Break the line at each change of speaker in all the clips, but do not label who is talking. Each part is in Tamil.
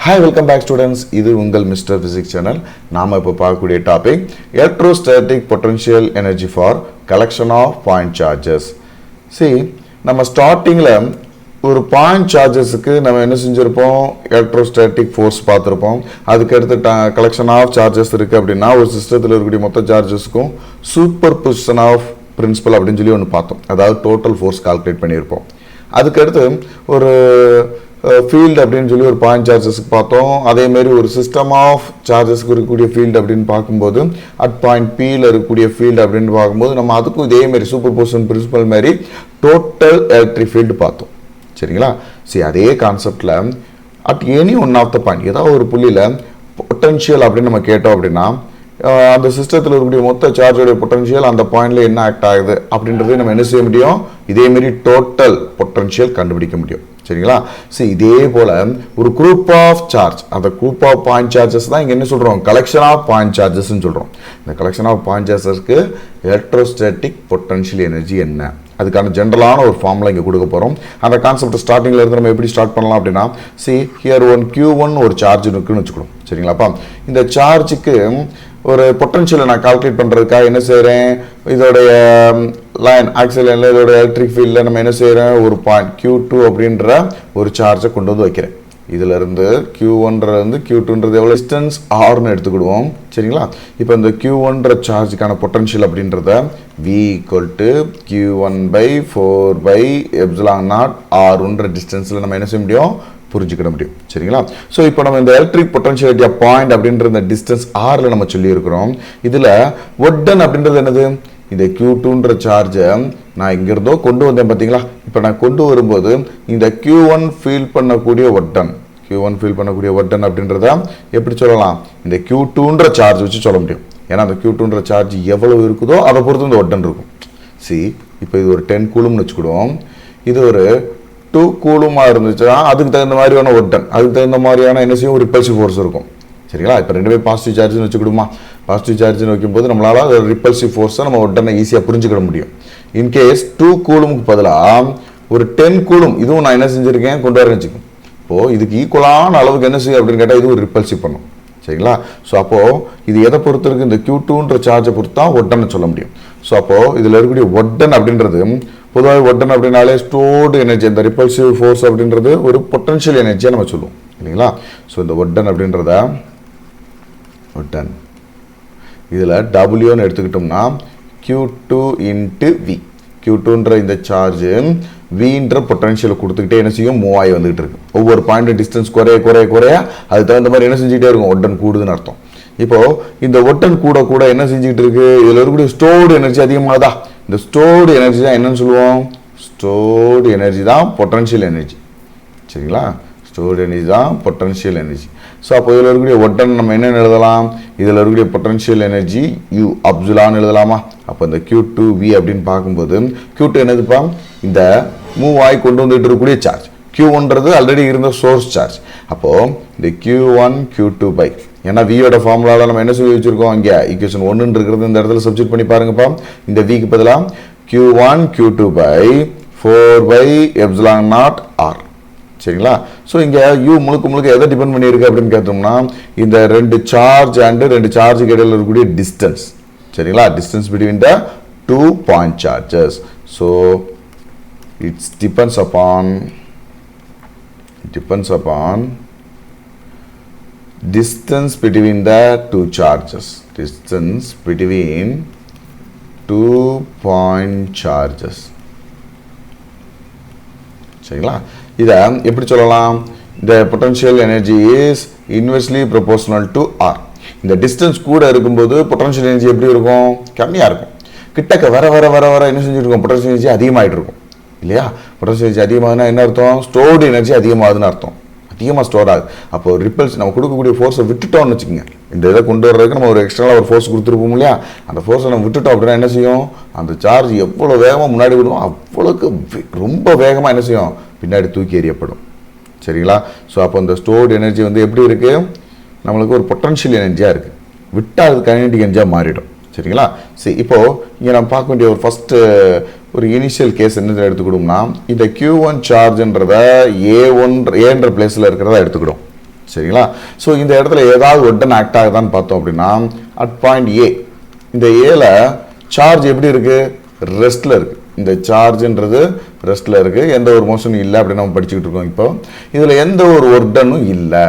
Hi, welcome back students. இது உங்கள் Mr. Physics channel. நாம இப்போ பார்க்கக்கூடிய topic Electrostatic potential energy for collection of point charges. See, நம்ம ஸ்டார்டிங்ல ஒரு பாயிண்ட் சார்ஜஸ்க்கு நம்ம என்ன செஞ்சிருப்போம், எலக்ட்ரோஸ்டாட்டிக் ஃபோர்ஸ் பார்த்துருப்போம். அதுக்கு அடுத்து கலெக்ஷன் ஆஃப் சார்ஜஸ் இருக்குது அப்படின்னா ஒரு சிஸ்டத்தில் இருக்கக்கூடிய மொத்த சார்ஜஸ்க்கும் சூப்பர் பொசிஷன் ஆஃப் பிரின்சிபல் அப்படின்னு சொல்லி ஒன்று பார்த்தோம். அதாவது டோட்டல் ஃபோர்ஸ் கால்குலேட் பண்ணியிருப்போம். அதுக்கடுத்து ஒரு ஃபீல்டு அப்படின்னு சொல்லி ஒரு பாயிண்ட் சார்ஜஸ்க்கு பார்த்தோம். அதேமாரி ஒரு சிஸ்டம் ஆஃப் சார்ஜஸ்க்கு இருக்கக்கூடிய ஃபீல்டு அப்படின்னு பார்க்கும்போது அட் பாயிண்ட் பியில் இருக்கக்கூடிய ஃபீல்டு அப்படின்னு பார்க்கும்போது நம்ம அதுக்கும் இதேமாரி சூப்பர் பொசிஷன் பிரின்சிபல் மாதிரி டோட்டல் எலக்ட்ரிக் ஃபீல்டு பார்த்தோம். சரிங்களா? சரி, அதே கான்செப்டில் at any one of the point ஏதாவது ஒரு புள்ளியில் பொட்டன்ஷியல் அப்படின்னு நம்ம கேட்டோம் அப்படின்னா அந்த சிஸ்டத்தில் இருக்கக்கூடிய மொத்த சார்ஜோடைய பொட்டன்ஷியல் அந்த பாயிண்டில் என்ன ஆக்ட் ஆகுது அப்படின்றத நம்ம என்ன செய்ய முடியும், இதேமாரி டோட்டல் பொட்டன்ஷியல் கண்டுபிடிக்க முடியும். சரிங்களா? சரி, இதே போல் ஒரு குரூப் ஆஃப் சார்ஜ், அந்த குரூப் ஆஃப் பாயிண்ட் சார்ஜஸ் தான் இங்கே என்ன சொல்கிறோம், கலெக்ஷன் ஆஃப் பாயிண்ட் சார்ஜஸ்ன்னு சொல்கிறோம். இந்த கலெக்ஷன் ஆஃப் பாயிண்ட் சார்ஜஸ்க்கு எலக்ட்ரோஸ்டாட்டிக் பொட்டன்ஷியல் எனர்ஜி என்ன, அதுக்கான ஜென்ரலான ஒரு ஃபார்முலா இங்கே கொடுக்க போகிறோம். அந்த கான்செப்ட் ஸ்டார்டிங்கில் இருந்து நம்ம எப்படி ஸ்டார்ட் பண்ணலாம் அப்படின்னா, ஹியர் ஒன் Q1 ஒரு சார்ஜ் இருக்குன்னு வச்சுக்கணும். சரிங்களாப்பா? இந்த சார்ஜுக்கு ஒரு பொட்டன்ஷியலை நான் கால்குலேட் பண்ணுறதுக்காக என்ன செய்கிறேன், இதோடைய லைன் ஆக்சியல் லைனில் இதோட எலக்ட்ரிக் ஃபீல்டில் நம்ம என்ன செய்கிறேன், ஒரு பாயிண்ட் Q2 அப்படின்ற ஒரு சார்ஜை கொண்டு வந்து வைக்கிறேன். இதிலிருந்து Q1லேருந்து Q2ன்றது எவ்வளோ டிஸ்டன்ஸ் ஆர்னு எடுத்துக்கிடுவோம். சரிங்களா? இப்போ இந்த Q1ன்ற சார்ஜுக்கான பொட்டன்ஷியல் அப்படின்றத V = Q1/4/ε0 R1ன்ற டிஸ்டன்ஸில் நம்ம என்ன செய்ய முடியும், புரிஞ்சுக்கிட முடியும். சரிங்களா? ஸோ இப்போ நம்ம இந்த எலக்ட்ரிக் பொட்டன்ஷியலிட்டி ஆஃப் பாயிண்ட் அப்படின்ற இந்த டிஸ்டன்ஸ் ஆரில் நம்ம சொல்லியிருக்கிறோம். இதில் ஒட்டன் அப்படின்றது என்னது, இந்த Q2ன்ற சார்ஜை நான் இங்கிருந்தோ கொண்டு வந்தேன் பார்த்தீங்களா. இப்போ நான் கொண்டு வரும்போது இந்த Q1 ஃபீல் பண்ணக்கூடிய ஒட்டன் அப்படின்றத எப்படி சொல்லலாம், இந்த Q2ன்ற சார்ஜ் வச்சு சொல்ல முடியும். ஏன்னா அந்த Q2ன்ற சார்ஜ் எவ்வளவு இருக்குதோ அதை பொறுத்து இந்த ஒட்டன் இருக்கும். இப்போ இது ஒரு 10 கூலும்னு வச்சுக்கிடுவோம். இது ஒரு 2 கூலுமாக இருந்துச்சுன்னா அதுக்கு தகுந்த மாதிரியான ஒட்டன், அதுக்கு தகுந்த மாதிரியான என்ன செய்யும், ரிப்பல்சிவ் ஃபோர்ஸ் இருக்கும். சரிங்களா? இப்போ ரெண்டுமே பாசிட்டிவ் சார்ஜ்னு வச்சுக்கிடுமா. பாசிட்டிவ் சார்ஜ்னு வைக்கும்போது நம்மளால் அது ரிப்பல்சிவ் ஃபோர்ஸை நம்ம ஒட்டனை ஈஸியாக புரிஞ்சுக்கிட முடியும். இன்கேஸ் 2 கூலுமுக்கு பதிலாக ஒரு 10 கூலும் இதுவும் நான் என்ன செஞ்சுருக்கேன், கொண்டு வரேன்னு வச்சுக்கோங்க. இப்போது இதுக்கு ஈக்குவலான அளவுக்கு என்ன செய்யும் அப்படின்னு கேட்டால் இது ஒரு ரிப்பல்சிவ் பண்ணும். சரிங்களா? ஸோ அப்போது இது எதை பொறுத்து இருக்குது, இந்த Q2ன்ற சார்ஜை பொறுத்து தான் ஒட்டனை சொல்ல முடியும். ஸோ அப்போது இதில் இருக்கக்கூடிய ஒட்டன் அப்படின்றது பொதுவாக ஒட்டன் அப்படின்னாலே ஸ்டோர்டு எனர்ஜி, இந்த ரிப்பல்சிவ் ஃபோர்ஸ் அப்படின்றது ஒரு பொட்டன்ஷியல் எனர்ஜியாக நம்ம சொல்லுவோம் இல்லைங்களா. ஸோ இந்த ஒட்டன் அப்படின்றத ஒட்டன் இதில் டபிள்யூன்னு எடுத்துக்கிட்டோம்னா Q2 × V. Q2ன்ற இந்த சார்ஜு Vன்ற பொட்டன்ஷியலை கொடுத்துக்கிட்டே என்ன செய்யும், மூவ் ஆகி வந்துகிட்டு இருக்கு. ஒவ்வொரு பாயிண்ட் டிஸ்டன்ஸ் குறைய அது தகுந்த மாதிரி என்ன செஞ்சுக்கிட்டே இருக்கும், ஒட்டன் கூடுதுன்னு அர்த்தம். இப்போ இந்த ஒட்டன் கூட என்ன செஞ்சுக்கிட்டு இருக்கு, இதில் இருக்கக்கூடிய ஸ்டோர்டு எனர்ஜி அதிகமாகதா. இந்த ஸ்டோர்டு எனர்ஜி தான் என்னன்னு சொல்லுவோம், ஸ்டோர்டு எனர்ஜி தான் பொட்டன்ஷியல் எனர்ஜி. சரிங்களா? ஸ்டோர்டு எனர்ஜி தான் பொட்டன்ஷியல் எனர்ஜி. ஸோ அப்போ இதில் இருக்கக்கூடிய ஒட்டன் நம்ம என்னென்னு எழுதலாம், இதில் இருக்கக்கூடிய பொட்டன்ஷியல் எனர்ஜி U அப்சுலான்னு எழுதலாமா. அப்போ இந்த Q2V அப்படின்னு பார்க்கும்போது Q2 என்னதுப்பா, இந்த மூவ் ஆகி கொண்டு வந்துட்டு இருக்கக்கூடிய சார்ஜ். Q1ன்றது ஆல்ரெடி இருந்த சோர்ஸ் சார்ஜ். அப்போது இந்த Q1 Q2 பை, ஏன்னா வியோட ஃபார்முலாவில் நம்ம என்ன சொல்லி வச்சுருக்கோம், இங்கே ஈக்குவேஷன் 1 இருக்கிறது இந்த இடத்துல சப்ஸ்டிட் பண்ணி பாருங்கப்பா. இந்த விக்கு பதிலாக Q1 Q2/4/ε0 R. சரிங்களா? ஸோ இங்கே U முழுக்க எதை டிபெண்ட் பண்ணியிருக்கு அப்படின்னு கேட்டோம்னா இந்த 2 சார்ஜ் அண்டு 2 சார்ஜுக்கு இடையில் இருக்கக்கூடிய டிஸ்டன்ஸ். சரிங்களா? Distance between the 2 point charges. So it's depends upon distance between the 2 charges, distance between 2 point charges. சரிங்களா? இதை எப்படி சொல்லலாம், the potential energy is inversely proportional to R. இந்த டிஸ்டன்ஸ் கூட இருக்கும்போது பொட்டன்ஷியல் எனர்ஜி எப்படி இருக்கும், கம்மியாக இருக்கும். கிட்டக்க வர என்ன செஞ்சுருக்கோம், பொட்டன்ஷியல் எனர்ஜி அதிகமாகிட்டு இருக்கும் இல்லையா. பொட்டன்ஷியல் எனர்ஜி அதிகமாகுதுன்னா என்ன அர்த்தம், ஸ்டோர்டு எனர்ஜி அதிகமாகுதுன்னு அர்த்தம். அதிகமாக ஸ்டோர் ஆகுது. அப்போ ரிப்பல்ஸ் நம்ம கொடுக்கக்கூடிய ஃபோர்ஸை விட்டுட்டோம்னு வச்சுக்கோங்க. இந்த இதை கொண்டு வர்றதுக்கு நம்ம ஒரு எக்ஸ்ட்ரா ஒரு ஃபோர்ஸ் கொடுத்துருப்போம் இல்லையா. அந்த ஃபோர்ஸை நம்ம விட்டுட்டோம் அப்படின்னா என்ன செய்யும், அந்த சார்ஜ் எவ்வளோ வேகமாக முன்னாடி விடுவோம் அவ்வளோக்கு ரொம்ப வேகமாக என்ன செய்யும், பின்னாடி தூக்கி எறியப்படும். சரிங்களா? ஸோ அப்போ இந்த ஸ்டோர்டு எனர்ஜி வந்து எப்படி இருக்குது, நம்மளுக்கு ஒரு பொட்டன்ஷியல் எனர்ஜியாக இருக்குது, விட்டால் அது கைனடிக் எனர்ஜியாக மாறிடும். சரிங்களா? சரி, இப்போது இங்கே நம்ம பார்க்க வேண்டிய ஒரு ஃபஸ்ட்டு ஒரு இனிஷியல் கேஸ் என்ன எடுத்துக்கிட்டோம்னா இந்த Q1 சார்ஜ்ன்றத ஏன்ற பிளேஸில் இருக்கிறதா எடுத்துக்கிடும். சரிங்களா? ஸோ இந்த இடத்துல ஏதாவது ஒட்டன் ஆக்ட் ஆகுதான்னு பார்த்தோம் அப்படின்னா அட் பாயிண்ட் ஏ, இந்த ஏல சார்ஜ் எப்படி இருக்கு? ரெஸ்ட்ல இருக்கு. இந்த சார்ஜ்ன்றது ரெஸ்ட்ல இருக்கு, எந்த ஒரு மோஷனும் இல்லை அப்படின்னு நம்ம படிச்சுக்கிட்டு இருக்கோம். இப்போ இதுல எந்த ஒரு ஒர்டனும் இல்லை.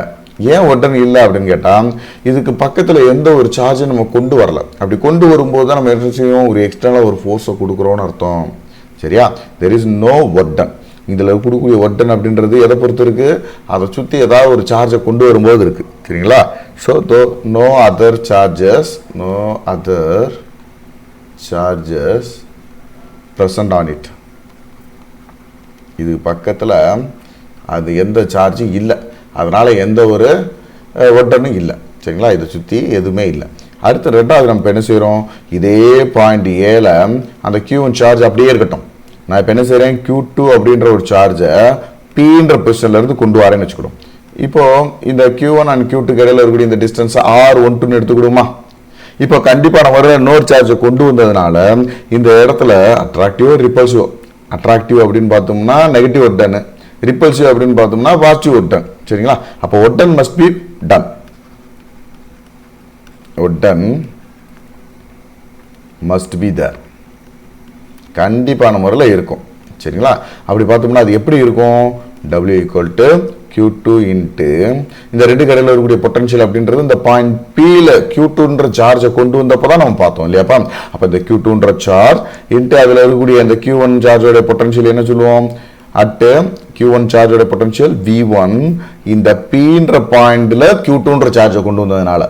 ஏன் ஒர்டன் இல்லை அப்படின்னு கேட்டால், இதுக்கு பக்கத்தில் எந்த ஒரு சார்ஜும் நம்ம கொண்டு வரல. அப்படி கொண்டு வரும்போது தான் நம்ம என்ன செய்வோம்? ஒரு எக்ஸ்டர்னலாக ஒரு ஃபோர்ஸை கொடுக்குறோன்னு அர்த்தம். சரியா? There is no ஒர்டன். இதில் கொடுக்கக்கூடிய ஒர்டன் அப்படின்றது எதை பொறுத்து இருக்கு? அதை சுற்றி ஏதாவது ஒரு சார்ஜை கொண்டு வரும்போது இருக்கு. சரிங்களா? So no other charges present on it. இது பக்கத்தில் அது எந்த சார்ஜும் இல்லை, அதனால எந்த ஒரு ஒட்டனும் இல்லை. சரிங்களா? இதை சுற்றி எதுவுமே இல்லை. அடுத்து ரெண்டாவது நம்ம என்ன செய்கிறோம்? இதே பாயிண்ட் ஏல அந்த Q1 சார்ஜ் அப்படியே இருக்கட்டும். நான் இப்போ என்ன செய்கிறேன்? Q2 அப்படின்ற ஒரு சார்ஜை Pன்ற பொசிஷன்லேருந்து கொண்டு வரேன்னு வச்சுக்கிடும். இப்போ இந்த Q1 அண்ட் Q2 இடையில இருக்கக்கூடிய இந்த டிஸ்டன்ஸ் R12 எடுத்துக்கிடுமா? இப்போ கண்டிப்பாக நம்ம இன்னொரு சார்ஜை கொண்டு வந்ததுனால இந்த இடத்துல அட்ராக்டிவ் ரிப்பல்சிவ். அட்ராக்டிவ் அப்படின்னு பார்த்தோம்னா நெகட்டிவ் ஒர்டன், ரிப்பல்சிவ் அப்படின்னு பார்த்தோம்னா பாசிட்டிவ் ஒர்டன். சரிங்களா? அப்போ work done must be done. Work done must be there. கண்டிப்பான முறையில் இருக்கும். சரிங்களா? அப்படி பார்த்தோம்னா அது எப்படி இருக்கும்? W = Q2 இன்ட்டு இந்த ரெண்டு கடையில் இருக்கக்கூடிய பொட்டன்ஷியல் அப்படின்றது இந்த பாயிண்ட் Pல Q2ன்ற சார்ஜை கொண்டு வந்தப்போ தான் நம்ம பார்த்தோம் இல்லையாப்பா? அப்போ இந்த Q2ன்ற சார்ஜ் இன்ட்டு அதில் இருக்கக்கூடிய அந்த Q1 சார்ஜோட பொட்டன்ஷியல் என்ன சொல்லுவோம்? அட் Q1 சார்ஜோட பொட்டன்ஷியல் V1 இந்த Pன்ற பாயிண்ட்ல Q2ன்ற சார்ஜை கொண்டு வந்ததுனால,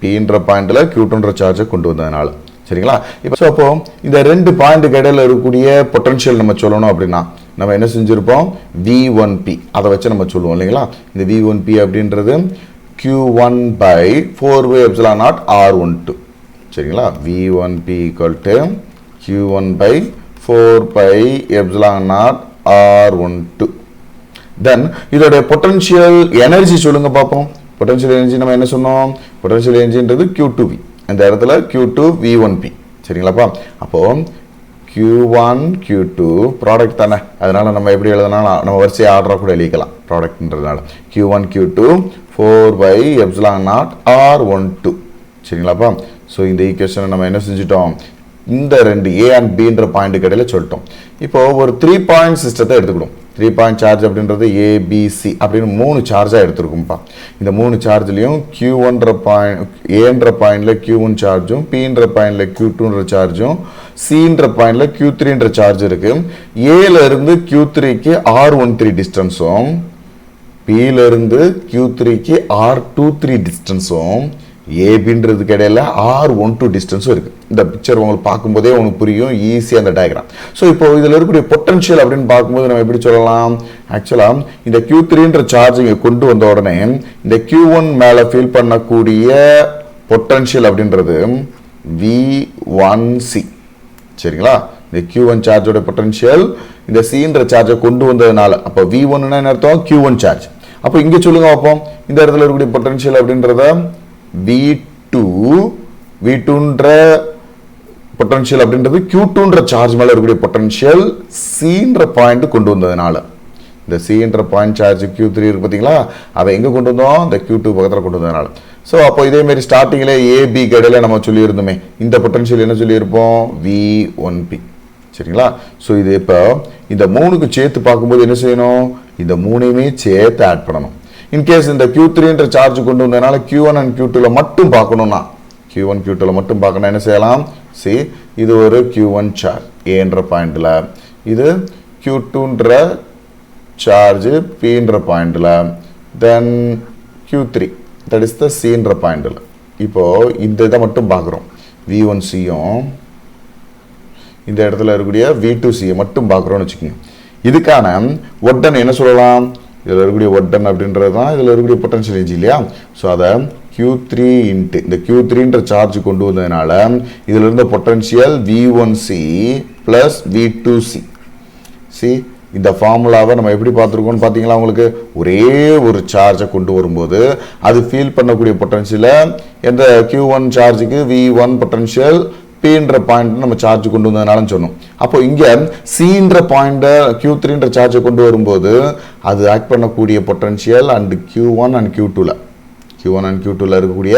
Pன்ற பாயிண்ட்ல Q2ன்ற சார்ஜை கொண்டு வந்ததுனால. சரிங்களா? இப்போ அப்போ இந்த ரெண்டு பாயிண்ட்டுக்கு இடையில இருக்கக்கூடிய பொட்டன்ஷியல் நம்ம சொல்லணும் அப்படின்னா நம்ம என்ன செஞ்சிருப்போம்? V1P அதை வச்சு நம்ம சொல்லுவோம் இல்லைங்களா? இந்த V1P அப்படின்றது Q1 by 4πε0 R12. சரிங்களா? V1P = Q1 by 4πε0 R12. தென் இதோட பொட்டன்ஷியல் எனர்ஜி சொல்லுங்க பார்ப்போம். பொட்டன்ஷியல் எனர்ஜி நம்ம என்ன சொன்னோம்? பொட்டன்ஷியல் எனர்ஜின்றது Q2V. இந்த இடத்துல Q2 V1P. சரிங்களாப்பா? அப்போ Q1 Q2 ப்ராடக்ட் தானே, அதனால நம்ம எப்படி எழுதனாலும் நம்ம வரிசையை ஆர்டராக கூட எழுதிக்கலாம் ப்ராடக்ட்ன்றதுனால. Q1 Q2 4πε0 R12. சரிங்களாப்பா? ஸோ இந்த ஈக்குவேஷனை நம்ம என்ன செஞ்சிட்டோம்? இந்த ரெண்டு A அண்ட் Bன்ற பாயிண்ட் இடையில சொல்லிட்டோம். இப்போ ஒரு 3 பாயிண்ட் சிஸ்டத்தை எடுத்துக்கிடும். 3 பாயிண்ட் சார்ஜ் அப்படின்றது ABC அப்படின்னு 3 சார்ஜாக எடுத்துருக்கும்ப்பா. இந்த 3 சார்ஜ்லையும் Q1ன்ற பாயிண்ட் ஏன்ற பாயிண்ட்ல Q1 சார்ஜும், Pன்ற பாயிண்ட்ல Q2ன்ற சார்ஜும், Cன்ற பாயிண்ட்ல Q3ன்ற சார்ஜ் இருக்கு. ஏல இருந்து Q3க்கு R13 டிஸ்டன்ஸும், Pல இருந்து Q3க்கு R23 டிஸ்டன்ஸும், ஏபின்றதுக்கு இடையில R12 டிஸ்டன்ஸும் இருக்கு. இந்த பிக்சர் உங்களுக்கு பார்க்கும்போதே உங்களுக்கு புரியும் ஈஸியாக அந்த டயக்ராம். ஸோ இப்போ இதில் இருக்கக்கூடிய பொட்டன்ஷியல் அப்படின்னு பார்க்கும்போது நம்ம எப்படி சொல்லலாம்? ஆக்சுவலாக இந்த Q3ன்ற சார்ஜ் இங்கே கொண்டு வந்த உடனே இந்த Q1 மேலே ஃபீல் பண்ணக்கூடிய பொட்டன்ஷியல் அப்படின்றது V1C. சரிங்களா? இந்த Q1 சார்ஜோட பொட்டன்ஷியல் இந்த Cன்ற சார்ஜை கொண்டு வந்ததுனால அப்போ V1 என்ன அர்த்தம்? Q1 charge. அப்போ இங்கே சொல்லுங்க பார்ப்போம். இந்த இடத்துல இருக்கக்கூடிய பொட்டன்ஷியல் அப்படின்றத V2ன்ற பொட்டன்ஷியல் அப்படின்றது Q2ன்ற சார்ஜ் மேல இருக்கக்கூடிய பொட்டன்ஷியல் Cன்ற பாயிண்ட் கொண்டு வந்ததுனால, இந்த Cன்ற பாயிண்ட் சார்ஜ் Q3 இருக்கு பார்த்தீங்களா? அதை எங்கே கொண்டு வந்தோம்? இந்த Q2 பக்கத்தில் கொண்டு வந்ததுனால. ஸோ அப்போ இதே மாதிரி ஸ்டார்டிங்கில் AB கடையில் நம்ம சொல்லியிருந்தோமே, இந்த பொட்டன்ஷியல் என்ன சொல்லியிருப்போம்? V1P. சரிங்களா? ஸோ இது இப்போ இந்த 3க்கு சேர்த்து பார்க்கும்போது என்ன செய்யணும்? இந்த 3ஐயுமே சேர்த்து ஆட் பண்ணணும். இன்கேஸ் இந்த Q3ன்ற சார்ஜ் கொண்டு வந்ததுனால Q1 அண்ட் Q2ல மட்டும் பார்க்கணும்னா, Q1 Q2ல மட்டும் பார்க்கணும் என்ன செய்யலாம்? சி, இது ஒரு Q1 சார்ஜ் ஏன்ற பாயிண்ட்ல, இது Q2ன்ற சார்ஜ் Pன்ற பாயிண்ட்ல, தென் Q3 தட் இஸ் த Cன்ற பாயிண்ட்ல. இப்போ இந்த இதை மட்டும் பார்க்குறோம். V1Cயும் இந்த இடத்துல இருக்கக்கூடிய V2C மட்டும் பார்க்குறோம்னு வச்சுக்கோங்க. இதுக்கான ஒட்டன் என்ன சொல்லலாம்? இதில் இருக்கக்கூடிய ஒட்டன் அப்படின்றது தான் இதில் இருக்கக்கூடிய பொட்டன்ஷியல் எனர்ஜி இல்லையா? ஸோ அதை Q3 இன்ட்டு இந்த Q3ன்ற சார்ஜ் கொண்டு வந்ததுனால இதில் இருந்த potential V1C plus V2C. C, இந்த ஃபார்முலாவை நம்ம எப்படி பார்த்துருக்கோம்னு பார்த்தீங்களா? உங்களுக்கு ஒரே ஒரு சார்ஜை கொண்டு வரும்போது அது ஃபீல் பண்ணக்கூடிய பொட்டன்ஷியலை எந்த Q1 சார்ஜுக்கு V1 பொட்டன்ஷியல் Pன்ற பாயிண்ட் நம்ம சார்ஜ் கொண்டு வந்ததனால சொன்னோம். அப்போ இங்க Cன்ற பாயிண்ட் Q3ன்ற சார்ஜ் கொண்டு வரும்போது அது ஆக்ட் பண்ணக்கூடிய potential and Q1 and Q2ல Q1 and Q2ல இருக்கக்கூடிய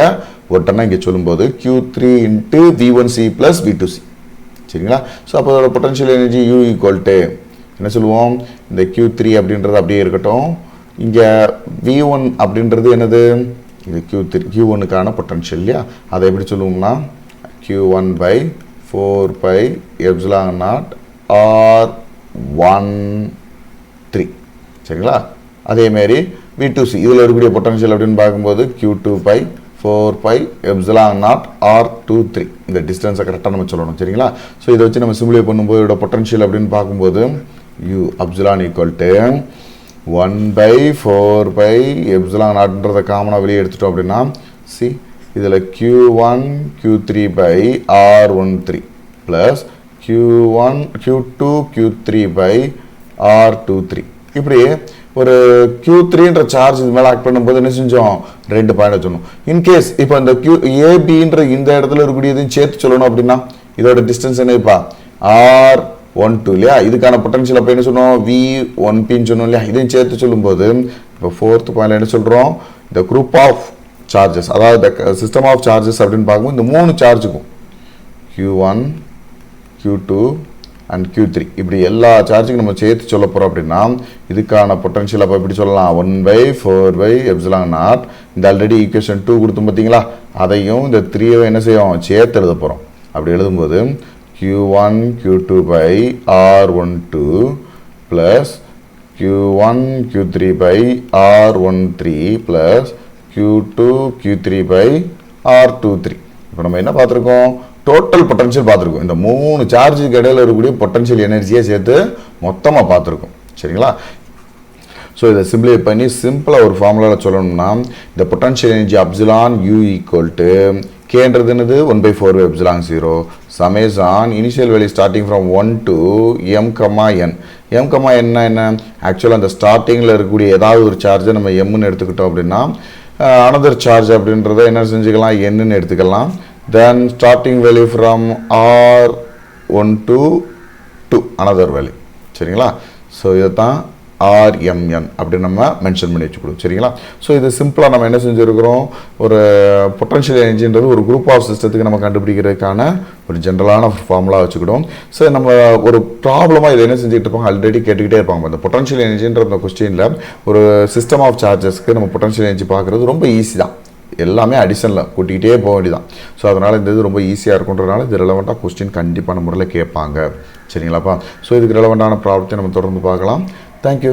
ஒட்டனை இங்க சொல்லும்போது Q3 into V1C plus V2C. சரிங்களா? ஸோ அப்போ அதோட potential energy U equal to என்ன சொல்லுவோம், இந்த Q3 அப்படின்றது அப்படியே இருக்கட்டும். இங்கே V1 அப்படின்றது என்னது, இது Q1க்கான பொட்டன்ஷியல் இல்லையா, அதை எப்படி சொல்லுவோம்னா Q1 by 4 pi epsilon naught R13. சரிங்களா? அதேமாரி V2C இதில் இருக்கக்கூடிய பொட்டன்ஷியல் அப்படின்னு பார்க்கும்போது Q2 by 4 pi epsilon naught R23. இந்த டிஸ்டன்ஸை கரெக்டாக நம்ம சொல்லணும். சரிங்களா? ஸோ இதை வச்சு நம்ம சிமுலேட் பண்ணும்போது இதோட பொட்டன்ஷியல் அப்படின்னு பார்க்கும்போது U epsilon equal to 1 by 4 pi epsilon நாட்ன்றதை காமனாக வெளியே எடுத்துட்டோம் அப்படின்னா சி இதில் Q1 Q3 by R13 plus Q1 Q2 Q3 by R23. இப்படி ஒரு Q3ன்ற சார்ஜ் இது மேலே ஆக்ட் பண்ணும்போது என்ன செஞ்சோம், 2 பாயிண்ட் வச்சோம். இன்கேஸ் இப்போ இந்த ABன்ற இந்த இடத்துல இருக்கக்கூடியதையும் சேர்த்து சொல்லணும் அப்படின்னா இதோட டிஸ்டன்ஸ் என்ன இப்போ R12 இல்லையா, இதுக்கான பொட்டன்ஷியல் அப்போ என்ன சொன்னோம் V1Pன்னு சொன்னோம் இல்லையா, இதையும் சேர்த்து சொல்லும்போது இப்போ 4th பாயிண்ட் என்ன சொல்கிறோம், இந்த குரூப் ஆஃப் சார்ஜஸ் அதாவது சிஸ்டம் ஆஃப் சார்ஜஸ் அப்படின்னு பார்க்கும்போது இந்த 3 சார்ஜுக்கும் Q1 Q2 and Q3 இப்படி எல்லா சார்ஜுக்கும் நம்ம சேர்த்து சொல்ல போகிறோம் அப்படின்னா இதுக்கான பொட்டன்ஷியல் அப்போ எப்படி சொல்லலாம் 1 by 4 by epsilon naught. இந்த ஆல்ரெடி ஈக்குவேஷன் 2 கொடுத்தோம் பார்த்தீங்களா, அதையும் இந்த 3 என்ன செய்யும் சேர்த்து எழுத போகிறோம். அப்படி எழுதும்போது Q1 Q2 by R12 plus Q1 Q3 by R13 plus Q2 Q3 by R23. இப்போ நம்ம என்ன பார்த்துருக்கோம், டோட்டல் பொட்டன்ஷியல் பார்த்துருக்கோம். இந்த 3 சார்ஜுக்கு இடையில இருக்கக்கூடிய பொட்டன்ஷியல் எனர்ஜியை சேர்த்து மொத்தமாக பார்த்துருக்கோம். சரிங்களா? ஸோ இதை சிம்பிளை பண்ணி சிம்பிளாக ஒரு ஃபார்முலாவில் சொல்லணும்னா இந்த potential energy epsilon U equal to Kன்றது என்னது 1 by 4 epsilon 0 summation initial value starting from 1 to m, n. m, n என்ன, ஆக்சுவலாக அந்த ஸ்டார்டிங்கில் இருக்கக்கூடிய ஏதாவது ஒரு சார்ஜை நம்ம mன்னு எடுத்துக்கிட்டோம் அப்படின்னா another charge அப்படின்றத என்ன செஞ்சுக்கலாம் என்னன்னு எடுத்துக்கலாம். then starting value from R1 to another value. சரிங்களா? ஸோ இதை தான் RMN அப்படி நம்ம மென்ஷன் பண்ணி வச்சுக்கணும். சரிங்களா? ஸோ இது சிம்பிளாக நம்ம என்ன செஞ்சுருக்கிறோம், ஒரு பொட்டன்ஷியல் எனர்ஜின்றது ஒரு குரூப் ஆஃப் சிஸ்டத்துக்கு நம்ம கண்டுபிடிக்கிறதுக்கான ஒரு ஜென்ரலான ஃபார்முலா வச்சுக்கிட்டோம். ஸோ நம்ம ஒரு ப்ராப்ளமாக இதை என்ன செஞ்சுட்டு இருப்பாங்க, ஆல்ரெடி கேட்டுக்கிட்டே இருப்பாங்க. இந்த பொட்டன்ஷியல் எனர்ஜின்ற அந்த கொஸ்டினில் ஒரு சிஸ்டம் ஆஃப் சார்ஜஸ்க்கு நம்ம பொட்டன்ஷியல் எனர்ஜி பார்க்குறது ரொம்ப ஈஸி தான், எல்லாமே அடிஷனில் கூட்டிகிட்டே போக வேண்டியதான். ஸோ அதனால் இந்த இது ரொம்ப ஈஸியாக இருக்குன்றதுனால இது ரெலவெண்ட்டாக கொஸ்டின் கண்டிப்பான முறையில் கேட்பாங்க. சரிங்களாப்பா? ஸோ இதுக்கு ரெலவெண்ட்டான ப்ராப்ளத்தை நம்ம தொடர்ந்து பார்க்கலாம். Thank you.